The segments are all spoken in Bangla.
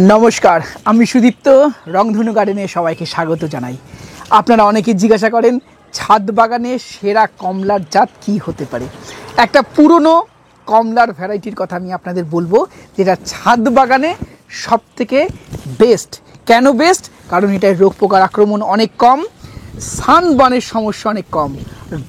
নমস্কার, আমি সুদীপ্ত। রংধনু গার্ডেনে সবাইকে স্বাগত জানাই। আপনারা অনেকে জিজ্ঞাসা করেন ছাদ বাগানে সেরা কমলার জাত কি হতে পারে। একটা পুরনো কমলার ভ্যারাইটির কথা আমি আপনাদের বলবো, যেটা ছাদ বাগানে সব থেকে বেস্ট। কেন বেস্ট? কারণ এটার রোগ পোকার আক্রমণ অনেক কম, সানবার্নের সমস্যা অনেক কম,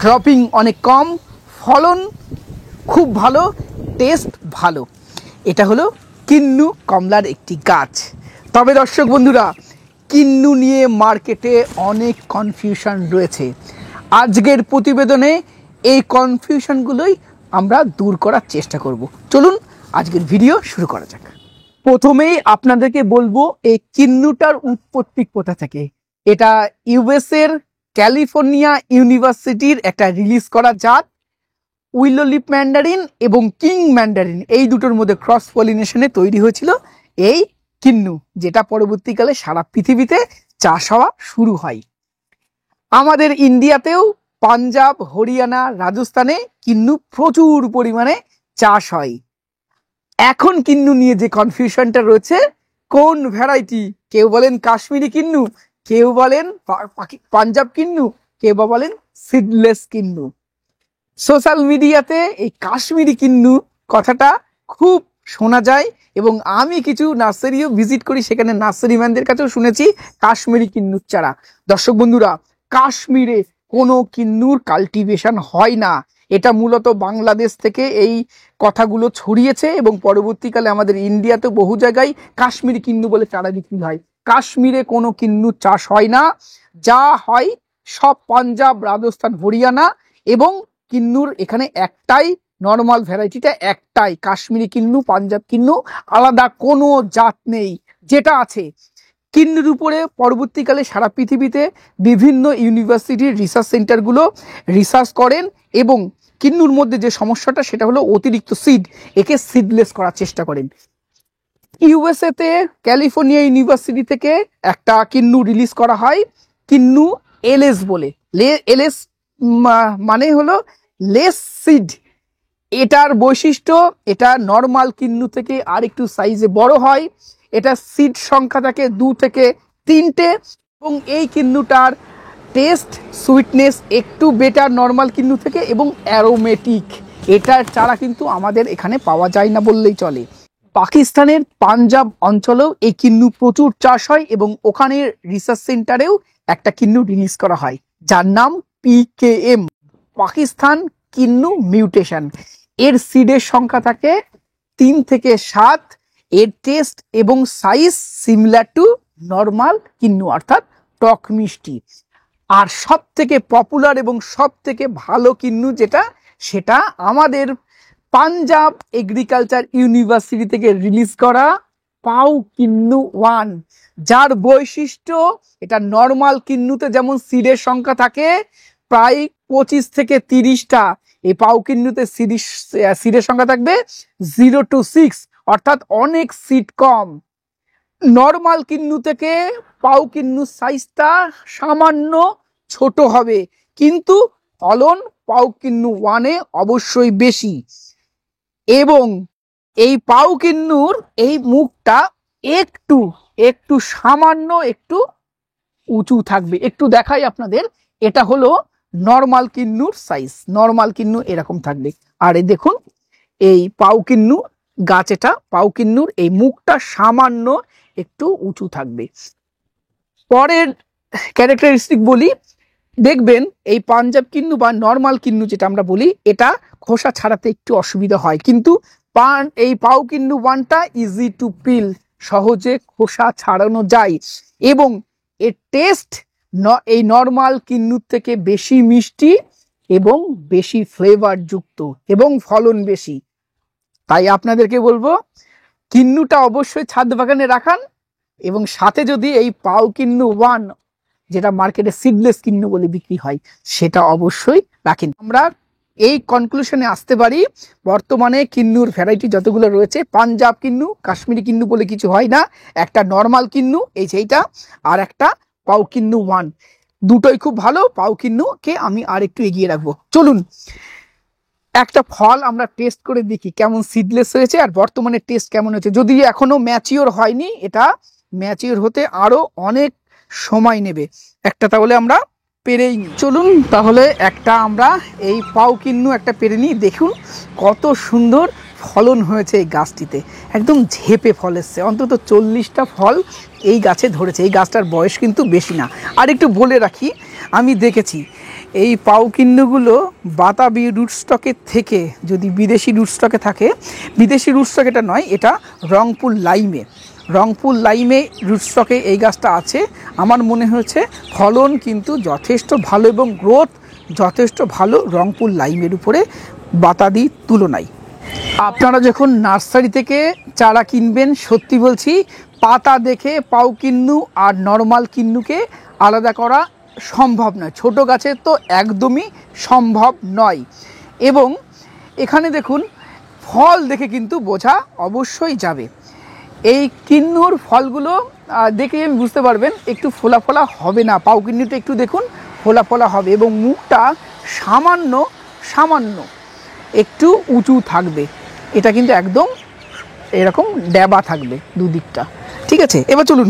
ড্রপিং অনেক কম, ফলন খুব ভালো, টেস্ট ভালো। এটা হলো কিন্নু কমলার একটি গাছ। তবে দর্শক বন্ধুরা, কিন্নু নিয়ে মার্কেটে অনেক কনফিউশন রয়েছে। আজকের প্রতিবেদনে এই কনফিউশনগুলোই আমরা দূর করার চেষ্টা করব। চলুন আজকের ভিডিও শুরু করা যাক। প্রথমেই আপনাদেরকে বলবো এই কিন্নুটার উৎপত্তি কোথা থেকে। এটা ইউএসের ক্যালিফোর্নিয়া ইউনিভার্সিটির একটা রিলিজ করা জাত। উইলো লিপ ম্যান্ডারিন এবং কিং ম্যান্ডারিন এই দুটোর মধ্যে ক্রস পলিনেশনে তৈরি হয়েছিল এই কিন্নু, যেটা পরবর্তীকালে সারা পৃথিবীতে চাষ হওয়া শুরু হয়। আমাদের ইন্ডিয়াতেও পাঞ্জাব, হরিয়ানা, রাজস্থানে কিন্নু প্রচুর পরিমাণে চাষ হয়। এখন কিন্নু নিয়ে যে কনফিউশনটা রয়েছে, কোন ভ্যারাইটি, কেউ বলেন কাশ্মীরি কিন্নু, কেউ বলেন পাঞ্জাব কিন্নু, কেউ বা বলেন সিডলেস কিন্নু। সোশ্যাল মিডিয়াতে এই কাশ্মীরি কিন্নু কথাটা খুব শোনা যায় এবং আমি কিছু নার্সারিও ভিজিট করি, সেখানে নার্সারি ম্যানদের কাছেও শুনেছি কাশ্মীরি কিন্নুর চারা। দর্শক বন্ধুরা, কাশ্মীরে কোনো কিন্নুর কাল্টিভেশন হয় না। এটা মূলত বাংলাদেশ থেকে এই কথাগুলো ছড়িয়েছে এবং পরবর্তীকালে আমাদের ইন্ডিয়াতে বহু জায়গায় কাশ্মীরি কিন্নু বলে চারা বিক্রি হয়। কাশ্মীরে কোনো কিন্নুর চাষ হয় না, যা হয় সব পাঞ্জাব, রাজস্থান, হরিয়ানা। এবং কিন্নুর এখানে একটাই নর্মাল ভ্যারাইটিটা একটাই, কাশ্মীরি কিন্নু, পাঞ্জাব কিন্নু, আলাদা কোনো জাত নেই। যেটা আছে কিন্নুর উপরে পরবর্তীকালে সারা পৃথিবীতে বিভিন্ন ইউনিভার্সিটির রিসার্চ সেন্টারগুলো রিসার্চ করেন এবং কিন্নুর মধ্যে যে সমস্যাটা সেটা হলো অতিরিক্ত সিড, একে সিডলেস করার চেষ্টা করেন। ইউএসএতে ক্যালিফোর্নিয়া ইউনিভার্সিটি থেকে একটা কিন্নু রিলিজ করা হয়, কিন্নু এলএস বলে। এলএস মানে হলো লেস সিড। এটার বৈশিষ্ট্য, এটা নর্মাল কিন্নু থেকে আর একটু সাইজে বড় হয়। এটা সিড সংখ্যা থাকে 2 থেকে 3টে এবং এই কিন্নুটার টেস্ট, সুইটনেস একটু বেটার নর্মাল কিন্নু থেকে এবং অ্যারোমেটিক। এটার চারা কিন্তু আমাদের এখানে পাওয়া যায় না বললেই চলে। পাকিস্তানের পাঞ্জাব অঞ্চলেও এই কিন্নু প্রচুর চাষ হয় এবং ওখানের রিসার্চ সেন্টারেও একটা কিন্নু রিলিজ করা হয়, যার নাম PKM, পাকিস্তান কিন্নু মিউটেশন। এর সিডের সংখ্যা থাকে 3 থেকে 7। এর টেস্ট এবং size similar to normal kinnow, অর্থাৎ টক মিষ্টি। আর সব থেকে পপুলার এবং সব থেকে ভালো কিন্নু যেটা, সেটা আমাদের পাঞ্জাব এগ্রিকালচার ইউনিভার্সিটি থেকে রিলিজ করা পাউ কিন্নু 1, যার বৈশিষ্ট্য এটা নর্মাল কিন্নুতে যেমন সিডের সংখ্যা থাকে প্রায় 25 থেকে 30টা, এই পাউ কিন্নুতে সিডের সংখ্যা থাকবে 0 to 6, অর্থাৎ অনেক সিড কম। নর্মাল কিন্নু থেকে পাউ কিন্নুর সাইজটা সামান্য ছোট হবে, কিন্তু ফলন পাউ কিন্নু 1-এ অবশ্যই বেশি। এবং এই পাউ কিন্নুর এই মুখটা একটু একটু সামান্য একটু উঁচু থাকবে। একটু দেখাই আপনাদের, এটা হলো নর্মাল কিন্নুর সাইজ। নর্মাল কিন্নু এরকম থাকবে। আর এই দেখুন এই পাউ কিন্নু গাছ, এটা পাউ কিন্নুর এই মুখটা সামান্য একটু উঁচু থাকবে। পরের ক্যারেক্টারিস্টিক বলি, দেখবেন এই পাঞ্জাব কিন্নু বা নর্মাল কিন্নু যেটা আমরা বলি, এটা খোসা ছাড়াতে একটু অসুবিধা হয়, কিন্তু এই পাউ কিন্নু 1টা ইজি টু পিল, সহজে খোসা ছাড়ানো যায় এবং এর টেস্ট এই নর্মাল কিন্নুর থেকে বেশি মিষ্টি এবং বেশি ফ্লেভার যুক্ত এবং ফলন বেশি। তাই আপনাদেরকে বলবো কিন্নুটা অবশ্যই ছাদ বাগানে রাখান এবং সাথে যদি এই পাউ কিন্নু 1, যেটা মার্কেটে সিডলেস কিন্নু বলে বিক্রি হয়, সেটা অবশ্যই রাখেন। আমরা এই কনক্লুশনে আসতে পারি, বর্তমানে কিন্নুর ভ্যারাইটি যতগুলো রয়েছে, পাঞ্জাব কিন্নু, কাশ্মীরি কিন্নু বলে কিছু হয় না। একটা নর্মাল কিন্নু এই সেইটা, আর একটা পাউ কিন্নু 1, দুটোই খুব ভালো। পাউ কিন্নুকে আমি আর একটু এগিয়ে রাখবো। চলুন একটা ফল আমরা টেস্ট করে দেখি কেমন সিডলেস হয়েছে আর বর্তমানে টেস্ট কেমন হয়েছে। যদি এখনো ম্যাচিওর হয়নি, এটা ম্যাচিওর হতে আরো অনেক সময় নেবে। একটা তাহলে আমরা পেরেই নিই। চলুন তাহলে একটা আমরা এই পাও কিন্নু একটা পেরে নিই। দেখুন কত সুন্দর ফলন হয়েছে এই গাছটিতে, একদম ঝেপে ফল এসছে। অন্তত 40টা ফল এই গাছে ধরেছে। এই গাছটার বয়স কিন্তু বেশি না। আর একটু বলে রাখি, আমি দেখেছি এই পাও কিন্নুগুলো বাতাবি রুটস্টকের থেকে, যদি বিদেশি রুটস্টকে থাকে, বিদেশি রুটস্টক এটা নয়, এটা রংপুর লাইমে রুটস্টকে এই গাছটা আছে। আমার মনে হয়েছে ফলন কিন্তু যথেষ্ট ভালো এবং গ্রোথ যথেষ্ট ভালো রংপুর লাইমের উপরে বাতাদির তুলনায়। আপনারা যখন নার্সারি থেকে চারা কিনবেন, সত্যি বলছি পাতা দেখে পাও কিন্নু আর নর্মাল কিন্নুকে আলাদা করা সম্ভব নয়। ছোট গাছের তো একদমই সম্ভব নয়। এবং এখানে দেখুন ফল দেখে কিন্তু বোঝা অবশ্যই যাবে। এই কিন্নুর ফলগুলো দেখে আমি বুঝতে পারবেন একটু ফোলা ফোলা হবে না। পাও কিন্নুটা একটু দেখুন ফোলা ফোলা হবে এবং মুখটা সামান্য একটু উঁচু থাকবে। এটা কিন্তু একদম এরকম ড্যাবা থাকবে দুদিকটা। ঠিক আছে, এবার চলুন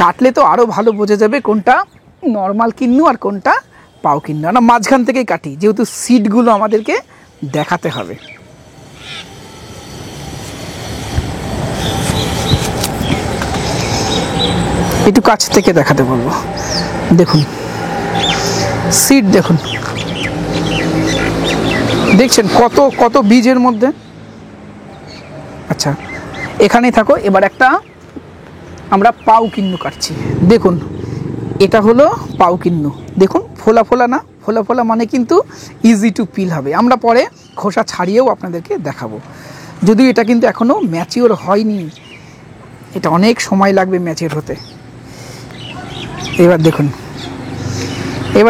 কাটলে তো আরও ভালো বোঝা যাবে কোনটা নর্মাল কিন্নু আর কোনটা পাও কিন্নু। আমরা মাঝখান থেকেই কাটি, যেহেতু সিডগুলো আমাদেরকে দেখাতে হবে। একটু কাছ থেকে দেখাতে বলবো। দেখুন সিড, দেখুন দেখছেন কত কত বীজের মধ্যে। আচ্ছা এখানেই থাকো। এবার একটা আমরা পাও কিন্নু কাটছি। দেখুন এটা হলো পাও কিন্নু। দেখুন ফোলা ফোলা না, ফোলা ফোলা মানে কিন্তু ইজি টু পিল হবে। আমরা পরে খোসা ছাড়িয়েও আপনাদেরকে দেখাবো। যদিও এটা কিন্তু এখনো ম্যাচিওর হয়নি, এটা অনেক সময় লাগবে ম্যাচিওর হতে। এবার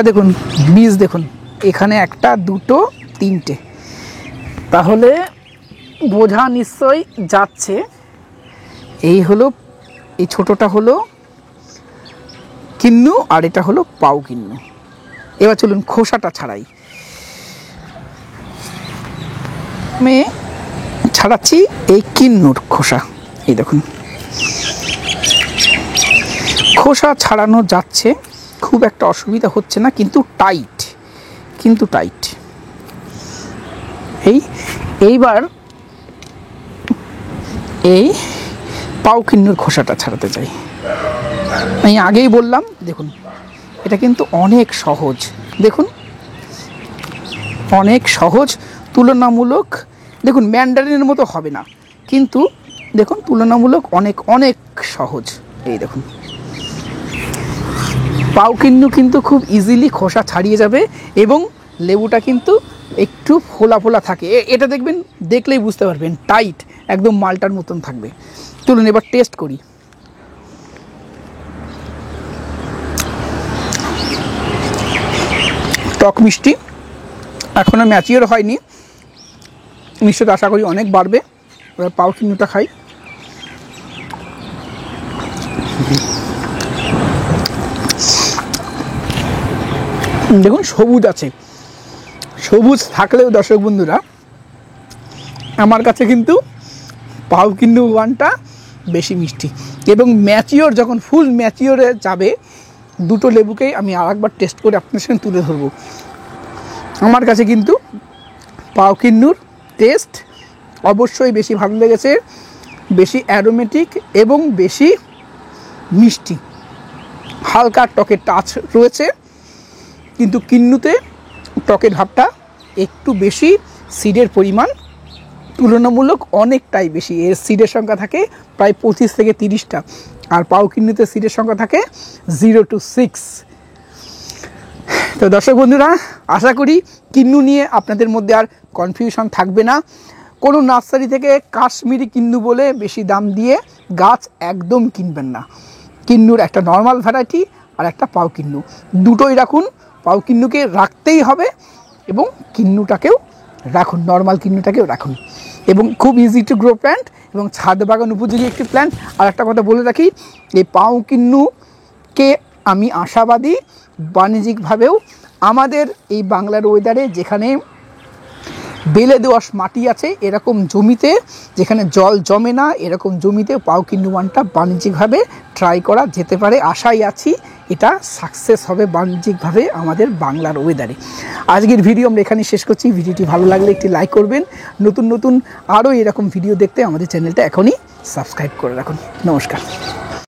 দেখুন বীজ দেখুন, এখানে একটা দুটো তিনটে, তাহলে বোঝা নিশ্চয়ই যাচ্ছে এই হলো, এই ছোটটা হলো কিন্নু আর এটা হলো পাও কিন্নু। এবার চলুন খোসাটা ছাড়াই। আমি ছাড়াচ্ছি এই কিন্নুর খোসা। এই দেখুন খোসা ছাড়ানো যাচ্ছে, খুব একটা অসুবিধা হচ্ছে না, কিন্তু টাইট এইবার এই পাও কিন্নুর খোসাটা ছাড়াতে চাই। আমি আগেই বললাম দেখুন এটা কিন্তু অনেক সহজ। দেখুন অনেক সহজ তুলনামূলক। দেখুন ম্যান্ডারিনের মতো হবে না, কিন্তু দেখুন তুলনামূলক অনেক অনেক সহজ। এই দেখুন পাও কিন্নু কিন্তু খুব ইজিলি খোসা ছাড়িয়ে যাবে এবং লেবুটা কিন্তু একটু ফোলা ফোলা থাকে। এটা দেখবেন, দেখলেই বুঝতে পারবেন টাইট একদম মালটার মতন থাকবে। চলুন এবার টেস্ট করি। টক মিষ্টি, এখনো ম্যাচিওর হয়নি, মিষ্টিটা আশা করি অনেক বাড়বে। এবার পাও কিন্নুটা খাই। দেখুন সবুজ আছে, সবুজ থাকলেও দর্শক বন্ধুরা আমার কাছে কিন্তু পাও কিন্নু ওয়ানটা বেশি মিষ্টি। এবং ম্যাচিওর যখন ফুল ম্যাচিওরে যাবে, দুটো লেবুকেই আমি আরেকবার টেস্ট করে আপনার সঙ্গে তুলে ধরবো। আমার কাছে কিন্তু পাও কিন্নুর টেস্ট অবশ্যই বেশি ভালো লেগেছে, বেশি অ্যারোমেটিক এবং বেশি মিষ্টি। হালকা টকের টাচ রয়েছে, কিন্তু কিন্নুতে টকের ভাবটা একটু বেশি, সিডের পরিমাণ তুলনামূলক অনেকটাই বেশি। এর সিডের সংখ্যা থাকে প্রায় 25 থেকে 30টা, আর পাও কিন্নুতে সিডের সংখ্যা থাকে 0 to 6। তো দর্শক বন্ধুরা আশা করি কিন্নু নিয়ে আপনাদের মধ্যে আর কনফিউশন থাকবে না। কোনো নার্সারি থেকে কাশ্মীরি কিন্নু বলে বেশি দাম দিয়ে গাছ একদম কিনবেন না। কিন্নুর একটা নর্মাল ভ্যারাইটি আর একটা পাও কিন্নু, দুটোই রাখুন। পাও কিন্নুকে রাখতেই হবে এবং কিন্নুটাকেও রাখুন, নর্মাল কিন্নুটাকেও রাখুন। এবং খুব ইজি টু গ্রো প্ল্যান্ট এবং ছাদ বাগান উপযোগী একটি প্ল্যান্ট। আর একটা কথা বলে রাখি, এই পাও কিন্নুকে আমি আশাবাদী বাণিজ্যিকভাবেও আমাদের এই বাংলার ওয়েদারে, যেখানে বেলে দোআঁশ মাটি আছে এরকম জমিতে, যেখানে জল জমে না এরকম জমিতে পাউকিন্নু ওয়ানটা বাণিজ্যিকভাবে ট্রাই করা যেতে পারে। আশায় আছি এটা সাকসেস হবে বাণিজ্যিকভাবে আমাদের বাংলার ওয়েদারে। আজকের ভিডিও আমরা এখানে শেষ করছি। ভিডিওটি ভালো লাগলে একটি লাইক করবেন। নতুন নতুন আরও এরকম ভিডিও দেখতে আমাদের চ্যানেলটা এখনই সাবস্ক্রাইব করে রাখুন। নমস্কার।